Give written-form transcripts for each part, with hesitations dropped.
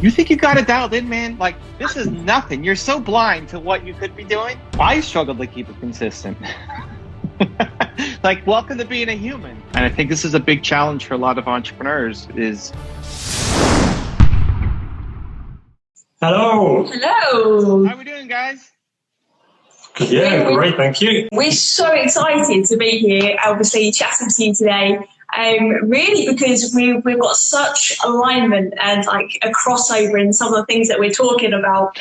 You think you got it dialed in, man? Like, this is nothing. You're so blind to what you could be doing. I struggle to keep it consistent. Like, welcome to being a human. And I think this is a big challenge for a lot of entrepreneurs is... Hello. Hello. How are we doing, guys? Yeah, great, thank you. We're so excited to be here, obviously, chatting to you today. Really because we've got such alignment and like a crossover in some of the things that we're talking about.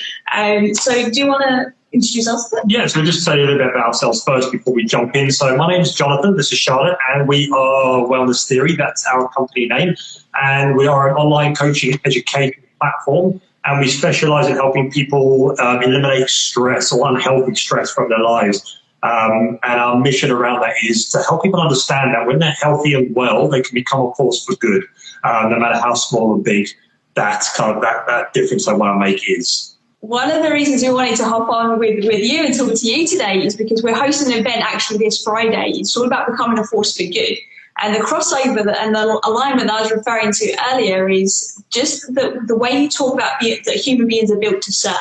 So do you want to introduce us? Yeah, so just say a little bit about ourselves first before we jump in. So my name is Jonathan, this is Charlotte, and we are Wellness Theory, that's our company name. And we are an online coaching education platform. And we specialize in helping people eliminate stress or unhealthy stress from their lives. And our mission around that is to help people understand that when they're healthy and well, they can become a force for good, no matter how small or big that difference I want to make is. One of the reasons we wanted to hop on with you and talk to you today is because we're hosting an event actually this Friday. It's all about becoming a force for good. And the crossover and the alignment that I was referring to earlier is just the way you talk about that human beings are built to serve.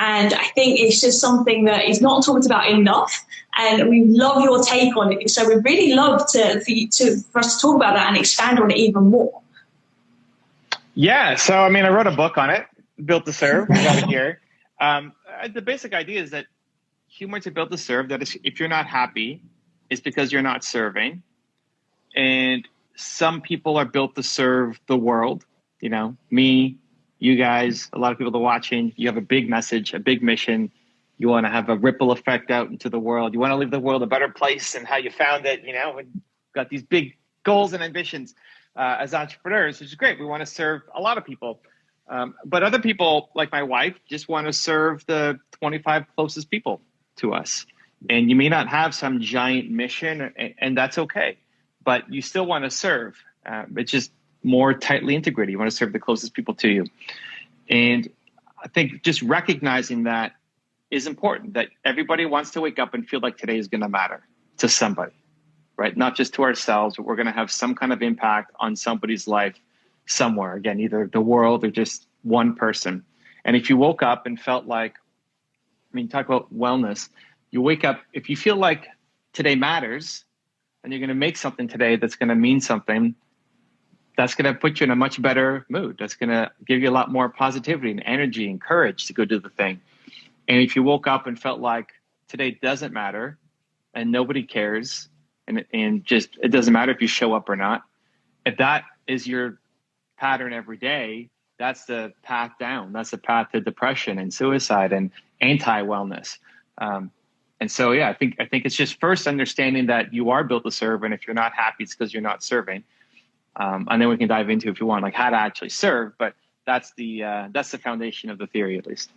And I think it's just something that is not talked about enough. And we love your take on it. So we'd really love for us to talk about that and expand on it even more. Yeah. So, I mean, I wrote a book on it, Built to Serve. We got it here. The basic idea is that humans are built to serve. That if you're not happy, it's because you're not serving. And some people are built to serve the world, you know, me, you guys, a lot of people that are watching. You have a big message, a big mission. You want to have a ripple effect out into the world. You want to leave the world a better place than how you found it. You know, we've got these big goals and ambitions as entrepreneurs, which is great. We want to serve a lot of people. But other people, like my wife, just want to serve the 25 closest people to us. And you may not have some giant mission, and that's okay. But you still want to serve. It's just more tightly integrated. You want to serve the closest people to you. And I think just recognizing that is important, that everybody wants to wake up and feel like today is going to matter to somebody, right? Not just to ourselves, but we're going to have some kind of impact on somebody's life somewhere. Again, either the world or just one person. And if you woke up and felt like, I mean, talk about wellness, you wake up, if you feel like today matters, and you're going to make something today that's going to mean something, that's going to put you in a much better mood. That's going to give you a lot more positivity and energy and courage to go do the thing. And if you woke up and felt like today doesn't matter and nobody cares, and just it doesn't matter if you show up or not, if that is your pattern every day, that's the path down. That's the path to depression and suicide and anti-wellness. And so, yeah, I think it's just first understanding that you are built to serve, and if you're not happy, it's because you're not serving. And then we can dive into, if you want, like how to actually serve. But that's the foundation of the theory, at least.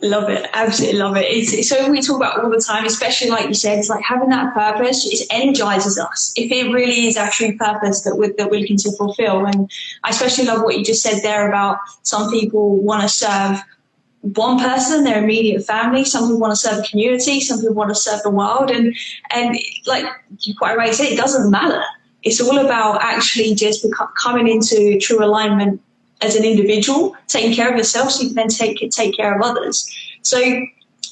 Love it, absolutely love it. It's something we talk about all the time, especially like you said. It's like having that purpose. It energizes us. If it really is actually purpose that we're looking to fulfill, and I especially love what you just said there about some people want to serve one person, their immediate family. Some people want to serve the community. Some people want to serve the world. And like you quite rightly said, it doesn't matter. It's all about actually just coming into true alignment as an individual, taking care of yourself so you can then take care of others. So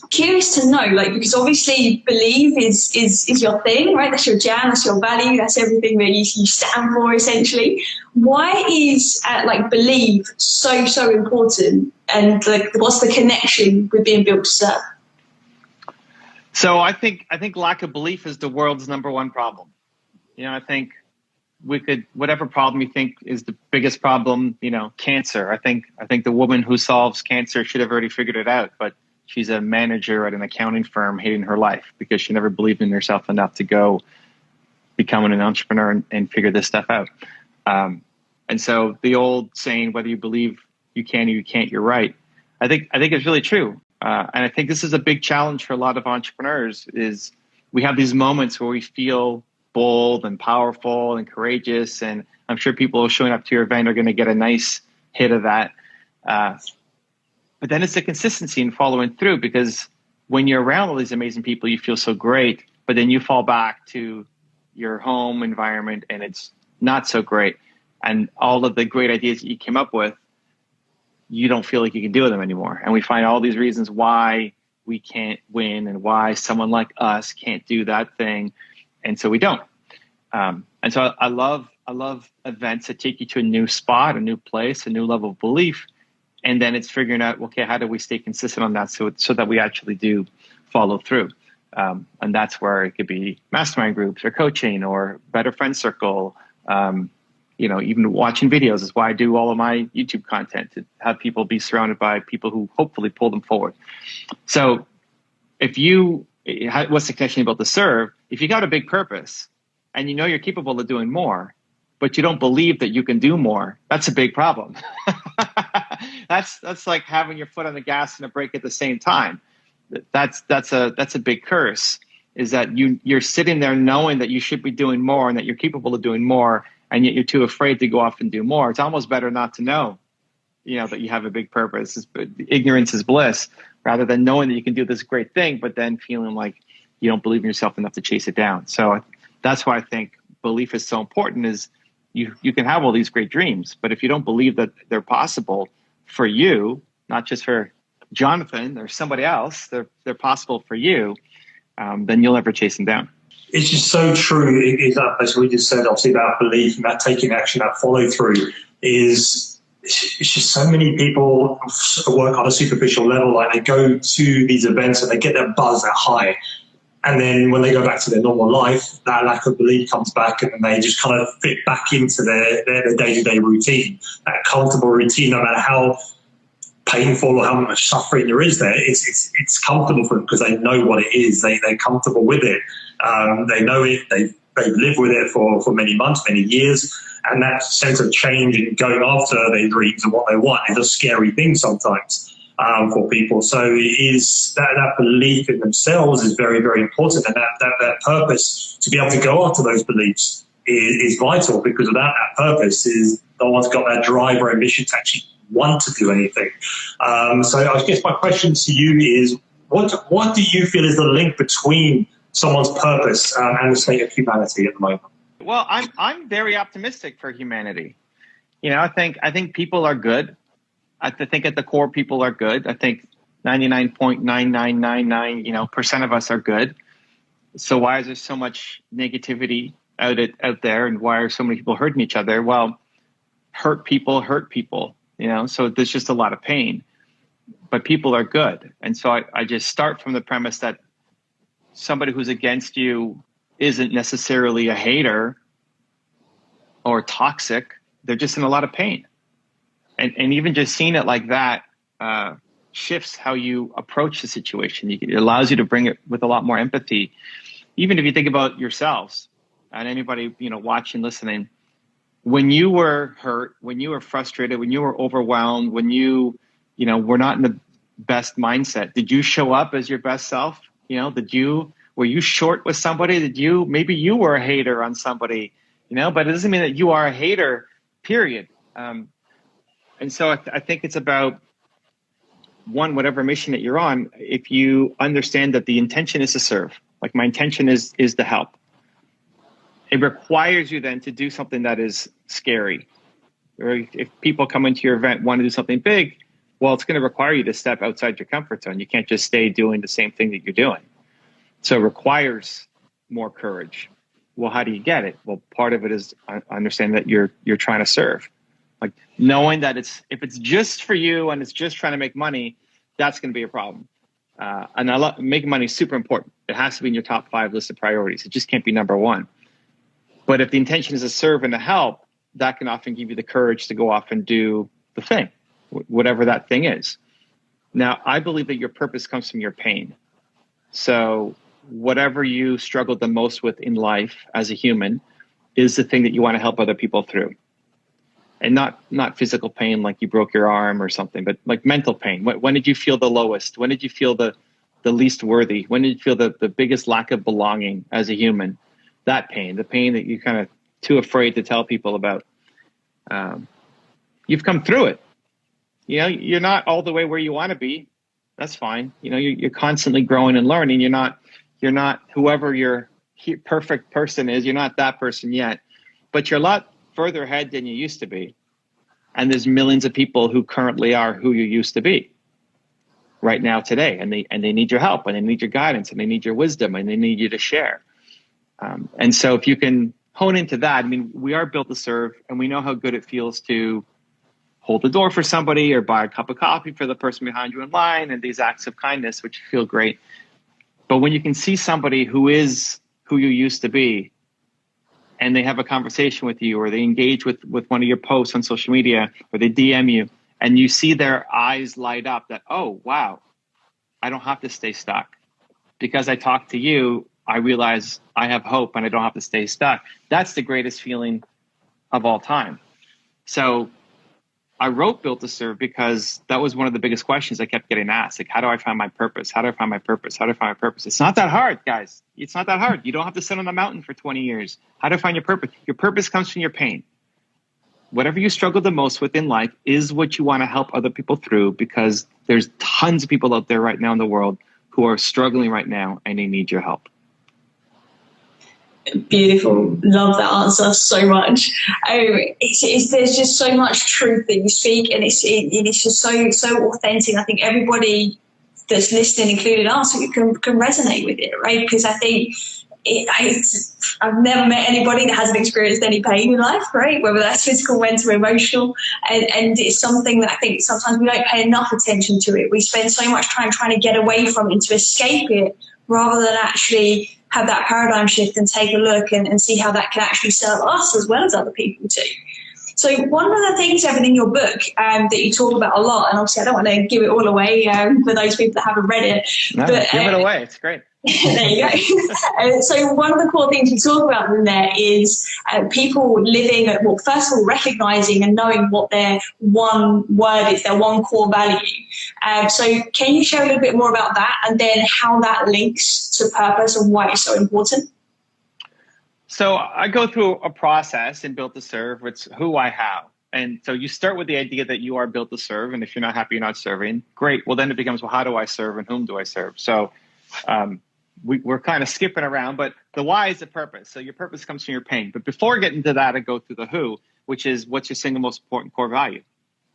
curious to know, like, because obviously believe is your thing, right? That's your jam, that's your value, that's everything that you stand for essentially. Why is believe so important? And like, what's the connection with being built to serve? So I think lack of belief is the world's number one problem. You know, I think we could, whatever problem you think is the biggest problem, you know, cancer. I think the woman who solves cancer should have already figured it out, but she's a manager at an accounting firm hating her life because she never believed in herself enough to go become an entrepreneur and figure this stuff out. And so the old saying, whether you believe you can or you can't, you're right. I think it's really true. And I think this is a big challenge for a lot of entrepreneurs is we have these moments where we feel bold and powerful and courageous. And I'm sure people showing up to your event are going to get a nice hit of that. But then it's the consistency in following through, because when you're around all these amazing people, you feel so great, but then you fall back to your home environment and it's not so great. And all of the great ideas that you came up with you don't feel like you can do them anymore. And we find all these reasons why we can't win and why someone like us can't do that thing. And so we don't. And so I love events that take you to a new spot, a new place, a new level of belief. And then it's figuring out, okay, how do we stay consistent on that so that we actually do follow through? And that's where it could be mastermind groups or coaching or better friend circle. Even watching videos is why I do all of my YouTube content, to have people be surrounded by people who hopefully pull them forward. So what's the connection about the serve? If you got a big purpose and you know you're capable of doing more, but you don't believe that you can do more, that's a big problem. That's like having your foot on the gas and a brake at the same time. That's a big curse, is that you're sitting there knowing that you should be doing more and that you're capable of doing more, and yet you're too afraid to go off and do more. It's almost better not to know, that you have a big purpose. Ignorance is bliss, rather than knowing that you can do this great thing, but then feeling like you don't believe in yourself enough to chase it down. So that's why I think belief is so important. Is you can have all these great dreams, but if you don't believe that they're possible for you, not just for Jonathan or somebody else, they're possible for you, then you'll never chase them down. It's just so true. As we just said, obviously, about belief and that taking action, that follow through it's just so many people work on a superficial level. Like, they go to these events and they get that buzz, that high. And then when they go back to their normal life, that lack of belief comes back, and then they just kind of fit back into their day-to-day routine, that comfortable routine, no matter how painful or how much suffering there is there. It's comfortable for them because they know what it is. They're comfortable with it. They know it. They've lived with it for many months, many years. And that sense of change and going after their dreams and what they want is a scary thing sometimes for people. So it is that belief in themselves is very, very important. And that purpose to be able to go after those beliefs is vital, because without that purpose, no one's got that drive or ambition to actually want to do anything. So I guess my question to you is, what do you feel is the link between someone's purpose and the state of humanity at the moment? Well, I'm very optimistic for humanity. I think people are good. I think at the core, people are good. I think 99.9999% of us are good. So why is there so much negativity out there, and why are so many people hurting each other? Well, hurt people. So there's just a lot of pain, but people are good. And so I just start from the premise that somebody who's against you isn't necessarily a hater or toxic. They're just in a lot of pain. And even just seeing it like that shifts how you approach the situation. It allows you to bring it with a lot more empathy. Even if you think about yourselves and anybody, watching, listening, when you were hurt, when you were frustrated, when you were overwhelmed, when you were not in the best mindset, did you show up as your best self? Were you short with somebody? Maybe you were a hater on somebody, but it doesn't mean that you are a hater, period. And so I think it's about, one, whatever mission that you're on, if you understand that the intention is to serve, like my intention is to help, it requires you then to do something that is scary. Or if people come into your event, want to do something big, well, it's going to require you to step outside your comfort zone. You can't just stay doing the same thing that you're doing. So it requires more courage. Well, how do you get it? Well, part of it is understanding that you're trying to serve. Like knowing that if it's just for you and it's just trying to make money, that's going to be a problem. And making money is super important. It has to be in your top 5 list of priorities. It just can't be number 1. But if the intention is to serve and to help, that can often give you the courage to go off and do the thing, whatever that thing is. Now, I believe that your purpose comes from your pain. So whatever you struggled the most with in life as a human is the thing that you want to help other people through. And not physical pain like you broke your arm or something, but like mental pain. When did you feel the lowest? When did you feel the least worthy? When did you feel the biggest lack of belonging as a human? That pain, the pain that you're kind of too afraid to tell people about. You've come through it. You're not all the way where you want to be. That's fine. You're constantly growing and learning. You're not whoever your perfect person is. You're not that person yet, but you're a lot further ahead than you used to be. And there's millions of people who currently are who you used to be right now today. And they need your help, and they need your guidance, and they need your wisdom, and they need you to share. And so if you can hone into that, I mean, we are built to serve, and we know how good it feels to hold the door for somebody or buy a cup of coffee for the person behind you in line, and these acts of kindness, which feel great. But when you can see somebody who is who you used to be, and they have a conversation with you, or they engage with one of your posts on social media, or they DM you, and you see their eyes light up that, oh, wow, I don't have to stay stuck. Because I talked to you, I realize I have hope and I don't have to stay stuck. That's the greatest feeling of all time. So I wrote Built to Serve because that was one of the biggest questions I kept getting asked. Like, how do I find my purpose? How do I find my purpose? How do I find my purpose? It's not that hard, guys. It's not that hard. You don't have to sit on a mountain for 20 years. How to find your purpose? Your purpose comes from your pain. Whatever you struggle the most with in life is what you want to help other people through, because there's tons of people out there right now in the world who are struggling right now and they need your help. Beautiful. Love that answer so much. There's just so much truth that you speak, and it's just so authentic. I think everybody that's listening, including us, can resonate with it, right? Because I think I've never met anybody that hasn't experienced any pain in life, right? Whether that's physical, mental, emotional, and it's something that I think sometimes we don't pay enough attention to it. We spend so much time trying to get away from it and to escape it, rather than actually have that paradigm shift and take a look and see how that can actually serve us as well as other people too. So one of the things, Evan, in your book that you talk about a lot, and obviously I don't want to give it all away for those people that haven't read it. No, but give it away. It's great. There you go. So one of the core things you talk about in there is people living, well, first of all, recognizing and knowing what their one word is, their one core value. So can you share a little bit more about that, and then how that links to purpose and why it's so important? So I go through a process in Built to Serve. It's who I have. And so you start with the idea that you are built to serve. And if you're not happy, you're not serving. Great. Well, then it becomes, well, how do I serve and whom do I serve? So we're kind of skipping around, but the why is the purpose. So your purpose comes from your pain. But before getting to that, I go through the who, which is what's your single most important core value.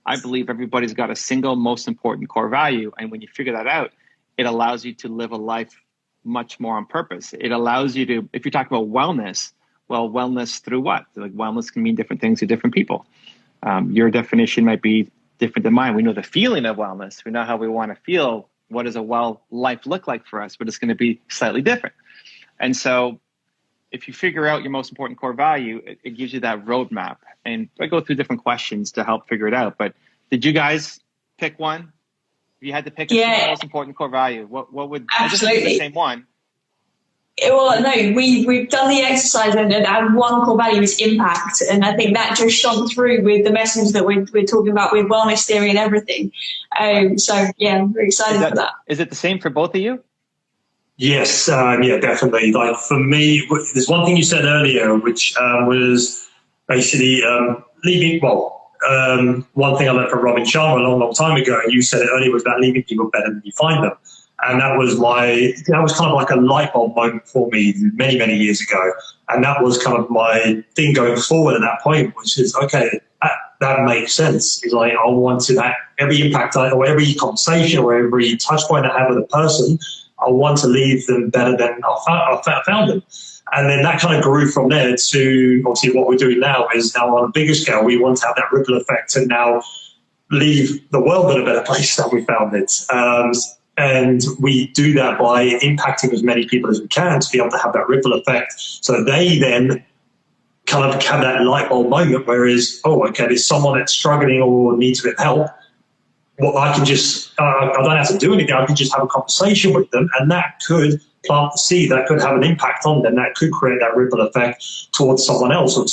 I believe everybody's got a single most important core value. And when you figure that out, it allows you to live a life much more on purpose. It allows you to, if you're talking about wellness, well, wellness through what? Like, wellness can mean different things to different people. Your definition might be different than mine. We know the feeling of wellness. We know how we want to feel. What does a well life look like for us? But it's going to be slightly different. And so if you figure out your most important core value, it gives you that roadmap. And I go through different questions to help figure it out. But did you guys pick one? If you had to pick a most important core value, what would, absolutely, the same one? Well, no, we've done the exercise, and one core value is impact. And I think that just shone through with the message that we're talking about with wellness theory and everything. So, yeah, I'm very excited for that. Is it the same for both of you? Yes, yeah, definitely. Like for me, there's one thing you said earlier, which was basically leaving, one thing I learned from Robin Sharma a long, long time ago, and you said it earlier, was about leaving people better than you find them. And that was kind of like a light bulb moment for me many, many years ago. And that was kind of my thing going forward at that point, which is, okay, that makes sense. It's like, I want to, that every impact or every conversation or every touch point I have with a person, I want to leave them better than I found them. And then that kind of grew from there to, obviously, what we're doing now is now on a bigger scale, we want to have that ripple effect and now leave the world in a better place than we found it. And we do that by impacting as many people as we can to be able to have that ripple effect. So they then kind of have that light bulb moment, whereas, oh, okay, there's someone that's struggling or needs a bit of help. Well, I can just, I don't have to do anything. I can just have a conversation with them, and that could plant the seed. That could have an impact on them. That could create that ripple effect towards someone else or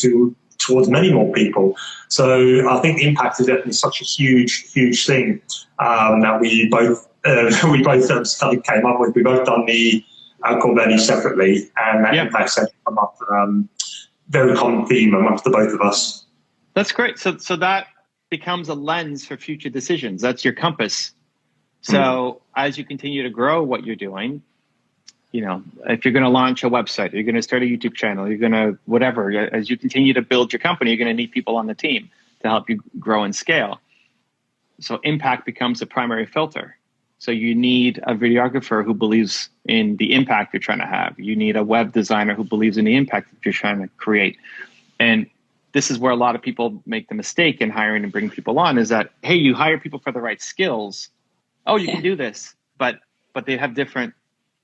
towards many more people. So I think impact is definitely such a huge, huge thing that we both study came up with. We both done the core values separately, and that impact set come up. Very common theme amongst the both of us. That's great. So that becomes a lens for future decisions. That's your compass. So as you continue to grow what you're doing, you know, if you're going to launch a website, you're going to start a YouTube channel, you're going to whatever. As you continue to build your company, you're going to need people on the team. to help you grow and scale. So impact becomes the primary filter. So you need a videographer who believes in the impact you're trying to have. You need a web designer who believes in the impact that you're trying to create. And this is where a lot of people make the mistake in hiring and bringing people on, is that, hey, you hire people for the right skills. Oh, you can do this, but they have different.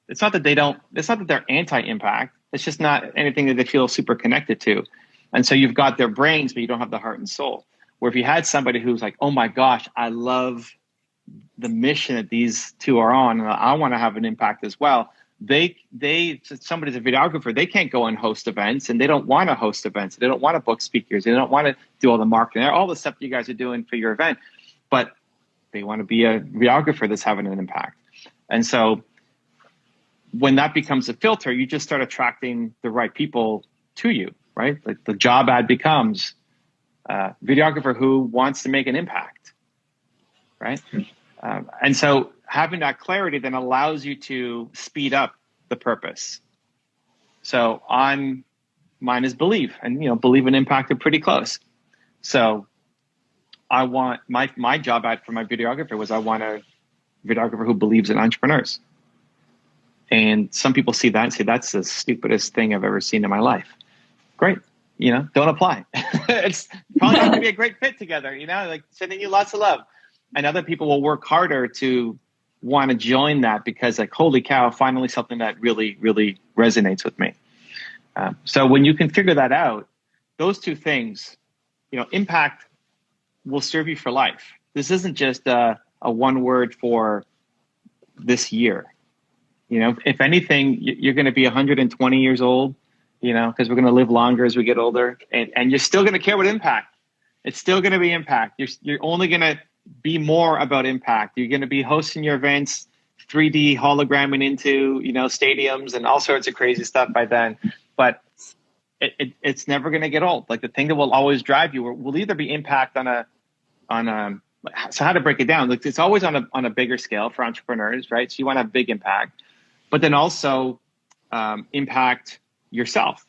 It's not that they're anti-impact. It's just not anything that they feel super connected to. And so you've got their brains, but you don't have the heart and soul. Where if you had somebody who's like, oh my gosh, I love the mission that these two are on, and I want to have an impact as well. Somebody's a videographer, they can't go and host events, and they don't want to host events. They don't want to book speakers. They don't want to do all the marketing, all the stuff you guys are doing for your event, but they want to be a videographer that's having an impact. And so when that becomes a filter, you just start attracting the right people to you, right? Like the job ad becomes videographer who wants to make an impact, right? And so having that clarity then allows you to speed up the purpose. So mine is believe, and believe and impact are pretty close. So I want my job ad for my videographer was, I want a videographer who believes in entrepreneurs. And some people see that and say, that's the stupidest thing I've ever seen in my life. Great. Don't apply. It's probably not going to be a great fit together, like sending you lots of love. And other people will work harder to want to join that because, like, holy cow, finally something that really, really resonates with me. So when you can figure that out, those two things, impact will serve you for life. This isn't just a one word for this year. If anything, you're going to be 120 years old, because we're going to live longer as we get older, and you're still going to care about impact. It's still going to be impact. You're only going to be more about impact. You're going to be hosting your events, 3D hologramming into, stadiums and all sorts of crazy stuff by then. But it's never going to get old. Like, the thing that will always drive you will either be impact on a, so how to break it down? Like, it's always on a bigger scale for entrepreneurs, right? So you want to have big impact, but then also impact yourself.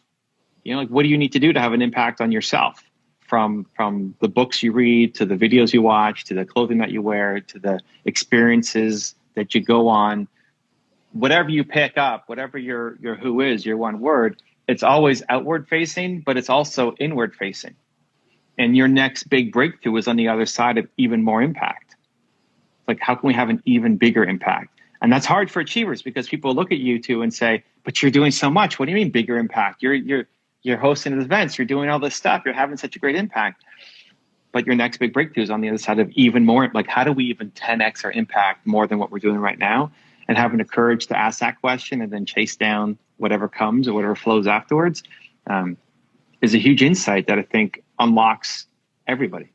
Like, what do you need to do to have an impact on yourself? From the books you read, to the videos you watch, to the clothing that you wear, to the experiences that you go on, whatever you pick up, whatever your who is, your one word, it's always outward facing, but it's also inward facing. And your next big breakthrough is on the other side of even more impact. Like, how can we have an even bigger impact? And that's hard for achievers, because people look at you two and say, but you're doing so much. What do you mean bigger impact? You're hosting events, you're doing all this stuff, you're having such a great impact. But your next big breakthrough is on the other side of even more. Like, how do we even 10x our impact more than what we're doing right now? And having the courage to ask that question and then chase down whatever comes or whatever flows afterwards is a huge insight that I think unlocks everybody.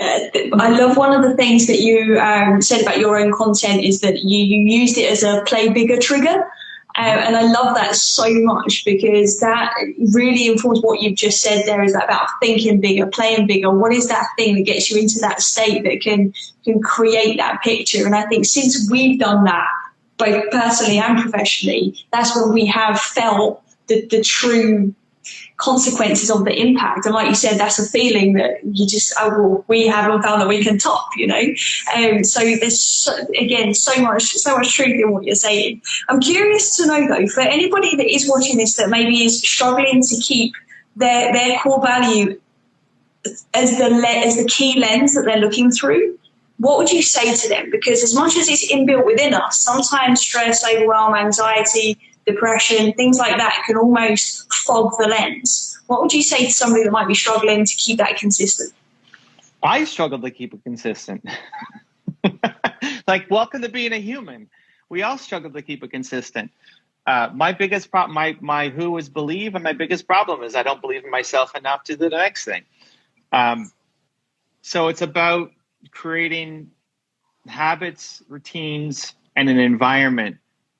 I love one of the things that you said about your own content is that you used it as a play bigger trigger. And I love that so much, because that really informs what you've just said there, is that about thinking bigger, playing bigger. What is that thing that gets you into that state that can create that picture? And I think since we've done that, both personally and professionally, that's when we have felt the true consequences of the impact. And like you said, that's a feeling that you just, we haven't found that we can top, so there's again so much truth in what you're saying. I'm curious to know, though, for anybody that is watching this that maybe is struggling to keep their core value as the key lens that they're looking through, what would you say to them? Because as much as it's inbuilt within us, sometimes stress, overwhelm, anxiety, depression, things like that can almost fog the lens. What would you say to somebody that might be struggling to keep that consistent? I struggle to keep it consistent. Like, welcome to being a human. We all struggle to keep it consistent. My biggest problem, my who is believe, and my biggest problem is I don't believe in myself enough to do the next thing. So it's about creating habits, routines, and an environment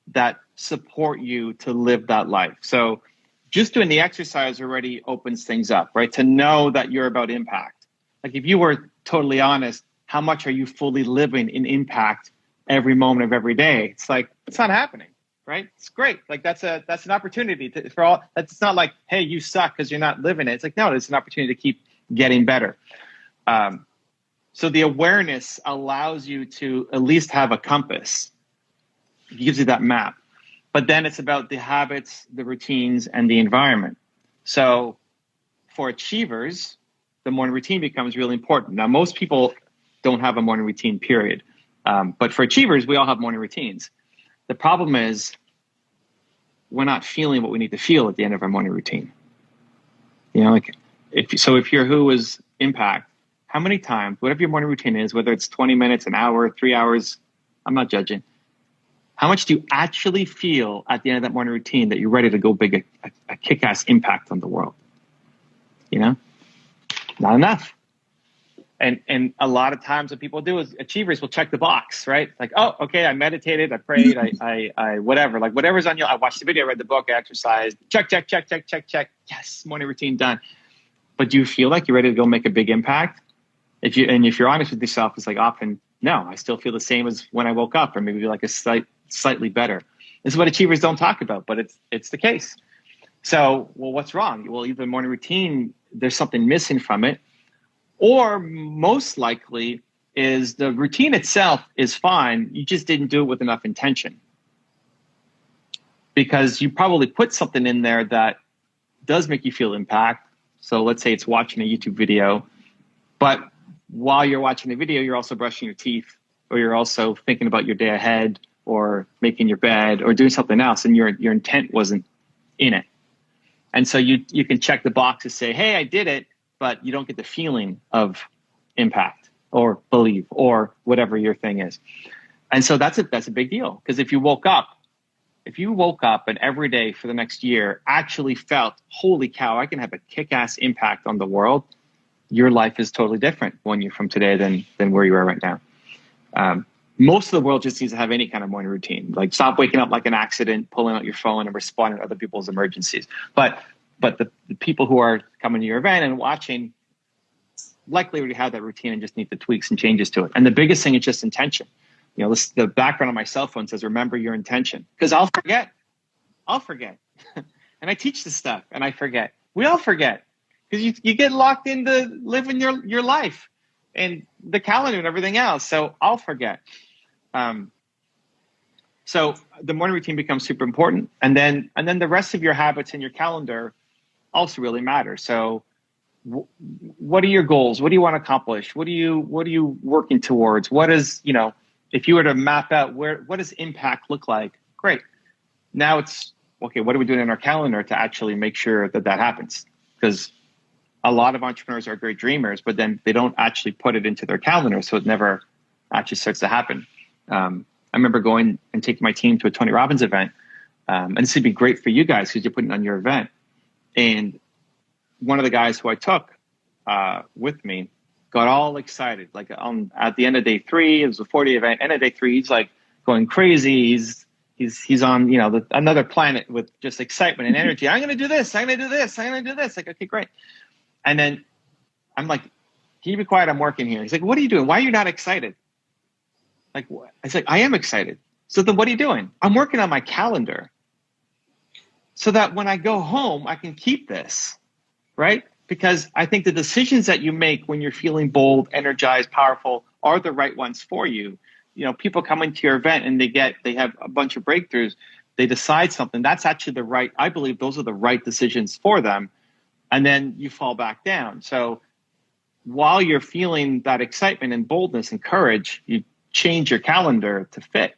that support you to live that life. So just doing the exercise already opens things up, right? To know that you're about impact. Like, if you were totally honest, how much are you fully living in impact every moment of every day? It's like, it's not happening, right? It's great. Like, that's an opportunity for all. That's not like, hey, you suck because you're not living it. It's like, no, it's an opportunity to keep getting better. So the awareness allows you to at least have a compass. It gives you that map. But then it's about the habits, the routines, and the environment. So for achievers, the morning routine becomes really important. Now, most people don't have a morning routine, period. But for achievers, we all have morning routines. The problem is we're not feeling what we need to feel at the end of our morning routine. You know, like if you're who is impact, how many times, whatever your morning routine is, whether it's 20 minutes, an hour, 3 hours, I'm not judging. How much do you actually feel at the end of that morning routine that you're ready to go big, a kick-ass impact on the world? You know, not enough. And a lot of times what people do is achievers will check the box, right? Like, oh, okay, I meditated, I prayed, I whatever, like whatever's on you. I watched the video, I read the book, I exercised, check. Yes, morning routine done. But do you feel like you're ready to go make a big impact? If you're honest with yourself, it's like often, no, I still feel the same as when I woke up, or maybe like a slightly better. This is what achievers don't talk about, but it's the case. So, well, what's wrong? Well, either morning routine, there's something missing from it, or most likely is the routine itself is fine. You just didn't do it with enough intention, because you probably put something in there that does make you feel impact. So let's say it's watching a YouTube video, but while you're watching the video, you're also brushing your teeth, or you're also thinking about your day ahead, or making your bed, or doing something else, and your intent wasn't in it. And so you can check the box to say, hey, I did it, but you don't get the feeling of impact or believe or whatever your thing is. And so that's a big deal, because if you woke up and every day for the next year actually felt, holy cow, I can have a kick-ass impact on the world, your life is totally different 1 year from today than where you are right now. Most of the world just needs to have any kind of morning routine. Like, stop waking up like an accident, pulling out your phone and responding to other people's emergencies. But the people who are coming to your event and watching likely already have that routine and just need the tweaks and changes to it. And the biggest thing is just intention. You know, the background on my cell phone says, remember your intention, because I'll forget. And I teach this stuff and I forget. We all forget, because you get locked into living your life and the calendar and everything else. So I'll forget. So the morning routine becomes super important. And then the rest of your habits in your calendar also really matter. So what are your goals? What do you want to accomplish? What are you working towards? What is, you know, if you were to map out what does impact look like? Great. Now it's, okay, what are we doing in our calendar to actually make sure that happens? Because a lot of entrepreneurs are great dreamers, but then they don't actually put it into their calendar. So it never actually starts to happen. I remember going and taking my team to a Tony Robbins event. And this would be great for you guys because you're putting it on your event. And one of the guys who I took with me got all excited. Like at the end of day 3, it was a 40 event. End of day 3, he's like going crazy. He's on, you know, another planet with just excitement and energy. I'm going to do this. I'm going to do this. I'm going to do this. Like, okay, great. And then I'm like, can you be quiet? I'm working here. He's like, what are you doing? Why are you not excited? Like, what? I was like, I am excited. So then what are you doing? I'm working on my calendar so that when I go home, I can keep this, right? Because I think the decisions that you make when you're feeling bold, energized, powerful are the right ones for you. You know, people come into your event and they have a bunch of breakthroughs. They decide something. That's actually I believe those are the right decisions for them. And then you fall back down. So while you're feeling that excitement and boldness and courage, you change your calendar to fit.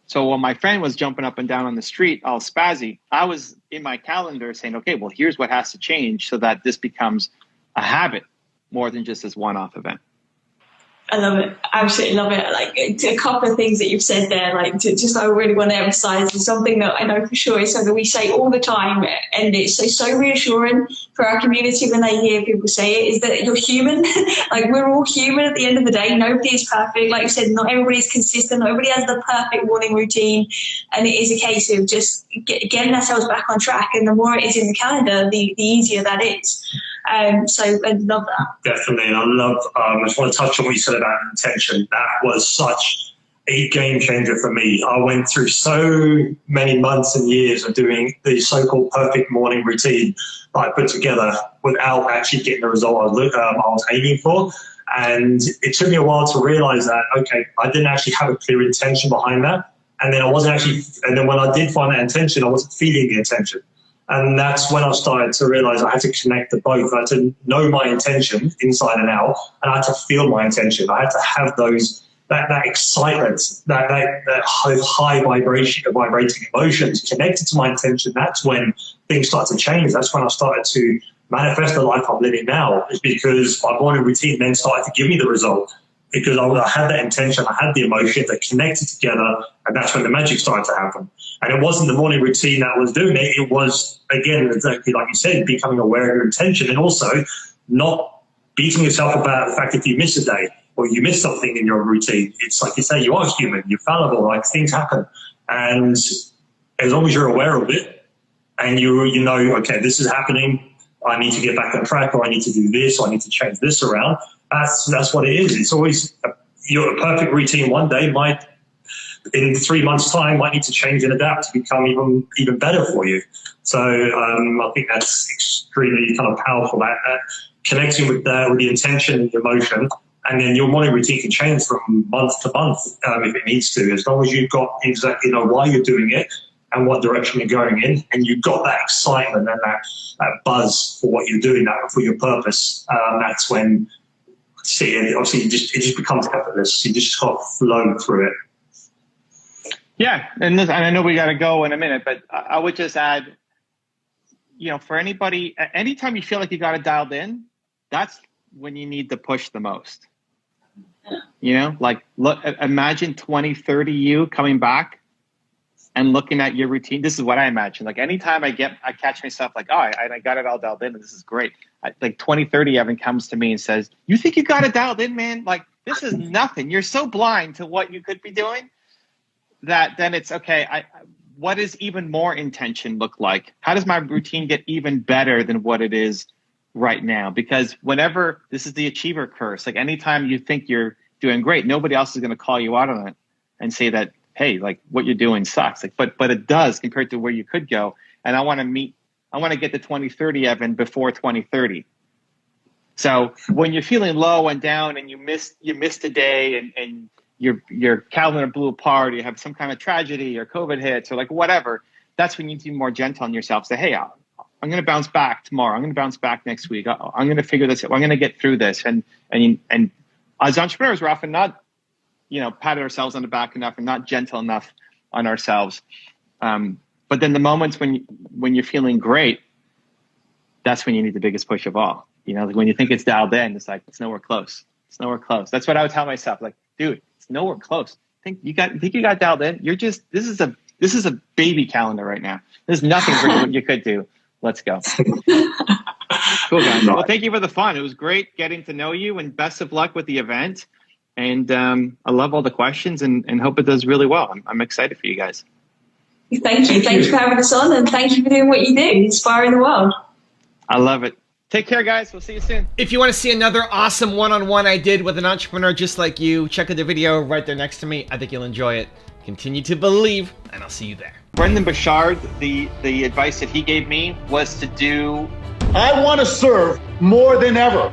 So while my friend was jumping up and down on the street, all spazzy, I was in my calendar saying, okay, well, here's what has to change so that this becomes a habit more than just this one-off event. I love it. Absolutely love it. Like a couple of things that you've said there, like I really want to emphasize is something that I know for sure is something that we say all the time. And it's so reassuring for our community when they hear people say it, is that you're human. Like, we're all human at the end of the day. Nobody is perfect. Like you said, not everybody's consistent. Nobody has the perfect morning routine. And it is a case of just getting ourselves back on track. And the more it is in the calendar, the easier that is. So I love that. Definitely. And I just want to touch on what you said about intention. That was such a game changer for me. I went through so many months and years of doing the so-called perfect morning routine that I put together without actually getting the result I was aiming for. And it took me a while to realize that, okay, I didn't actually have a clear intention behind that. And then when I did find that intention, I wasn't feeling the intention. And that's when I started to realize I had to connect the both. I had to know my intention inside and out, and I had to feel my intention. I had to have that excitement, that high vibrating emotions connected to my intention. That's when things start to change. That's when I started to manifest the life I'm living now, is because my morning routine then started to give me the result, because I had that intention, I had the emotion, they connected together, and that's when the magic started to happen. And it wasn't the morning routine that was doing it. It was, again, exactly like you said, becoming aware of your intention, and also not beating yourself about the fact if you miss a day or you miss something in your routine. It's like you say, you are human, you're fallible, like things happen. And as long as you're aware of it and you know, okay, this is happening, I need to get back on track, or I need to do this, or I need to change this around. That's what it is. It's always your perfect routine one day might, in 3 months' time, might need to change and adapt to become even better for you. So I think that's extremely kind of powerful, that connecting with the intention and the emotion, and then your morning routine can change from month to month if it needs to, as long as you've got exactly know why you're doing it and what direction you're going in, and you've got that excitement and that buzz for what you're doing, that for your purpose. That's when, obviously, it just becomes effortless. You just got to flow through it. Yeah, and I know we got to go in a minute, but I would just add, for anybody, anytime you feel like you got it dialed in, that's when you need to push the most. Like, look, imagine 2030 you coming back and looking at your routine. This is what I imagine. Like, anytime I catch myself like, oh, I got it all dialed in, and this is great. Like 2030, Evan comes to me and says, you think you got it dialed in, man? Like, this is nothing. You're so blind to what you could be doing that then it's okay. What does even more intention look like? How does my routine get even better than what it is right now? Because whenever, this is the achiever curse, like anytime you think you're doing great, nobody else is going to call you out on it and say that, hey, like what you're doing sucks. Like, but it does compared to where you could go. And I want to get to 2030, Evan, before 2030. So when you're feeling low and down and you missed a day and your calendar blew apart, or you have some kind of tragedy or COVID hits or like whatever, that's when you need to be more gentle on yourself. Say, hey, I'm going to bounce back tomorrow. I'm going to bounce back next week. I'm going to figure this out. I'm going to get through this. And as entrepreneurs, we're often not, pat ourselves on the back enough and not gentle enough on ourselves. But then the moments when you're feeling great, that's when you need the biggest push of all. Like when you think it's dialed in, it's like, it's nowhere close. It's nowhere close. That's what I would tell myself. Like, dude, it's nowhere close. Think you got dialed in? This is a baby calendar right now. There's nothing for what you could do. Let's go. Cool, guys. Well, thank you for the fun. It was great getting to know you, and best of luck with the event. And I love all the questions and hope it does really well. I'm excited for you guys. Thank you. Thanks for having us on, and thank you for doing what you do, inspiring the world. I love it. Take care, guys. We'll see you soon. If you want to see another awesome one-on-one I did with an entrepreneur just like you, check out the video right there next to me. I think you'll enjoy it. Continue to believe, and I'll see you there. Brendan Bouchard, the advice that he gave me was to do... I want to serve more than ever.